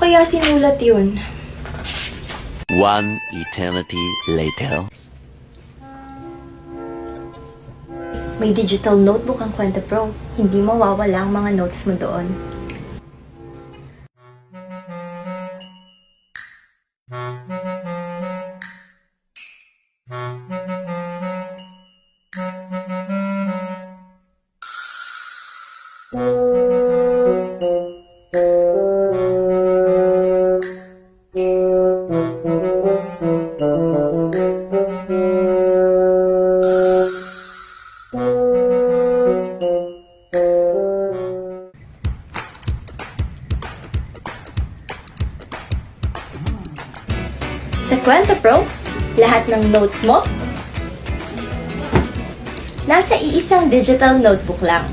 kaya sinulat yun? One eternity later. May digital notebook ang Kwento Pro. Hindi mawawala ang mga notes mo doon. Sa Kwento Pro, lahat ng notes mo nasa iisang digital notebook lang.